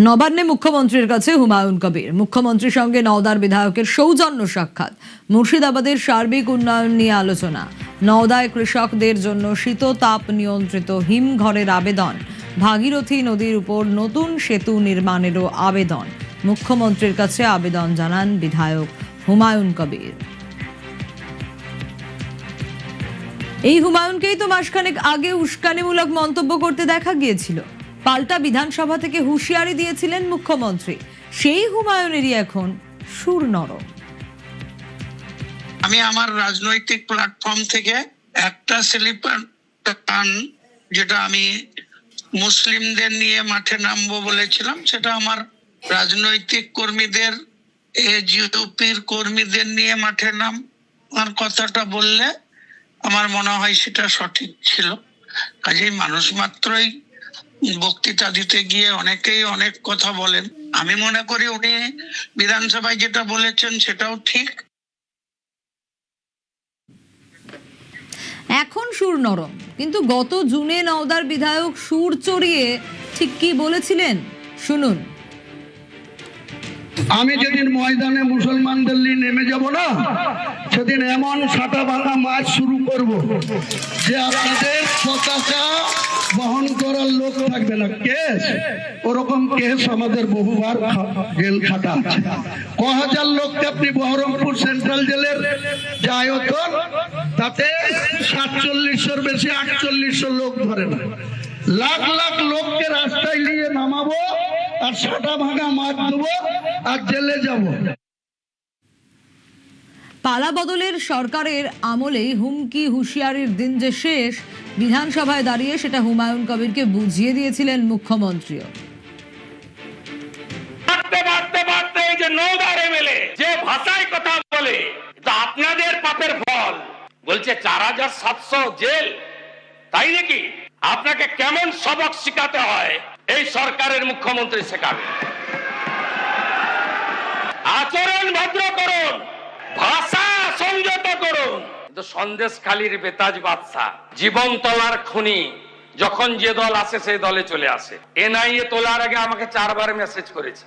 নবান্নে মুখ্যমন্ত্রীর কাছে হুমায়ুন কবির। মুখ্যমন্ত্রীর সঙ্গে নওদার বিধায়কের সৌজন্য সাক্ষাৎ। মুর্শিদাবাদের সার্বিক উন্নয়ন নিয়ে আলোচনা। নওদায় কৃষকদের জন্য শীততাপ নিয়ন্ত্রিত হিমঘরের আবেদন। ভাগীরথী নদীর উপর নতুন সেতু নির্মাণেরও আবেদন। মুখ্যমন্ত্রীর কাছে আবেদন জানান বিধায়ক হুমায়ুন কবির। এই হুমায়ুনকেই তো মাসখানেক আগে উস্কানিমূলক মন্তব্য করতে দেখা গিয়েছিল। পাল্টা বিধানসভা থেকে হুঁশিয়ারি দিয়েছিলেন মুখ্যমন্ত্রী। সেই হুমায়ুনেরই এখন সুর নরম। আমি আমার রাজনৈতিক প্ল্যাটফর্ম থেকে একটা স্লিপার টান, যেটা আমি মুসলিমদের নিয়ে মাঠে নামবো বলেছিলাম, সেটা আমার রাজনৈতিক কর্মীদের, এজিউপির কর্মীদের নিয়ে মাঠে নাম আমার কথাটা বললে আমার মনে হয় সেটা সঠিক ছিল। কাজেই মানুষ মাত্রই বক্তৃতা দিতে গিয়ে অনেকেই অনেক কথা বলেন। আমি মনে করি উনি বিধানসভায় যেটা বলেছেন সেটাও ঠিক। এখন সুর নরম, কিন্তু গত জুনে নওদার বিধায়ক সুর চড়িয়ে ঠিক কি বলেছিলেন শুনুন। আমি যেদিন ময়দানে মুসলমানদের নিয়ে নেমে যাব না, সেদিন এমন সাটা ভাঙা মাছ শুরু করব যে আপনাদের পতাকা বহন করার লোক থাকবে না। কেস ওরকম কেস আমাদের বহুবার জেল খাটা আছে। ক হাজার লোককে আপনি বহরমপুর সেন্ট্রাল জেলের যে আয়তন, তাতে 4700-এর বেশি 4800 লোক ধরে না। লাখ লাখ লোককে রাস্তায় নিয়ে নামাবো আর সাটা ভাঙা মাছ দেবো আর জেলে যাব। পালা বদলের সরকারের আমলেই হুমকি হুঁশিয়ারির দিন যে শেষ, বিধানসভায় দাঁড়িয়ে সেটা হুমায়ুন কবিরকে বুঝিয়ে দিয়েছিলেন মুখ্যমন্ত্রীও। এই যে নওদার এমএলএ যে ভাষায় কথা বলে, তা আপনাদের পাপের ফল। বলছে 4700 জেল, তাই নাকি? আপনাকে কেমন সবক শিখাতে হয় এই সরকারের মুখ্যমন্ত্রী শেখাবে। আচরণ ভদ্র করুন, ভাষা সংযত করুন। কিন্তু সন্দেশখালীর বেতাজ বাদশা, জীবন তলার খুনি, যখন যে দল আসে সেই দলে চলে আসে। এনআইএ তোলার আগে আমাকে 4 বার মেসেজ করেছে,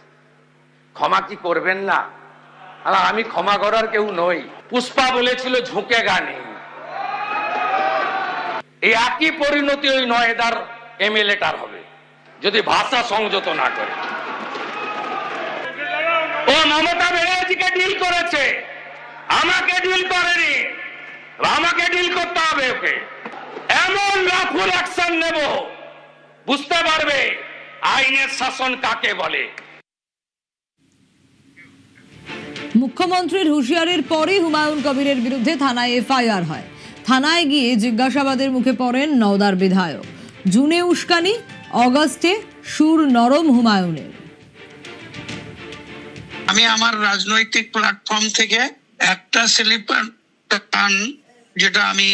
ক্ষমা কি করবেন না? আর আমি ক্ষমা করার কেউ নই। পুষ্পা বলেছিল ঝুঁকে গানে। এই একই পরিণতি ওই নয়দার এমএলএটার হবে যদি ভাষা সংযত না করে। ও মমতা ব্যানার্জিকে ডিল করেছে, আমাকে ডিল করেনি। আমাকে ডিল করতে হবে ওকে। এমন রাফুল অ্যাকশন নেব, বুঝতে পারবে আইনের শাসন কাকে বলে। মুখ্যমন্ত্রীর হুঁশিয়ারির পরেই হুমায়ুন কবিরের বিরুদ্ধে থানায় এফআইআর হয়। থানায় গিয়ে জিজ্ঞাসাবাদের মুখে পড়েন নওদার বিধায়ক। জুনে উস্কানি, অগস্টে সুর নরম হুমায়ুনের। আমি আমার রাজনৈতিক প্ল্যাটফর্ম থেকে একটা স্লিপার টান, যেটা আমি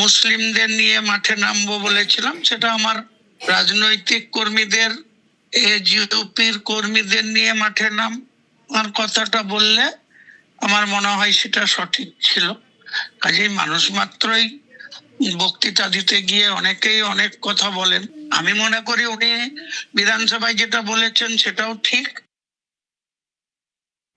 মুসলিমদের নিয়ে মাঠে নামবো বলেছিলাম, সেটা আমার রাজনৈতিক কর্মীদের, এজিউপির কর্মীদের নিয়ে মাঠে নাম আমার কথাটা বললে আমার মনে হয় সেটা সঠিক ছিল। কাজেই মানুষ মাত্রই বক্তৃতা দিতে গিয়ে অনেকেই অনেক কথা বলেন। আমি মনে করি উনি বিধানসভায় যেটা বলেছেন সেটাও ঠিক।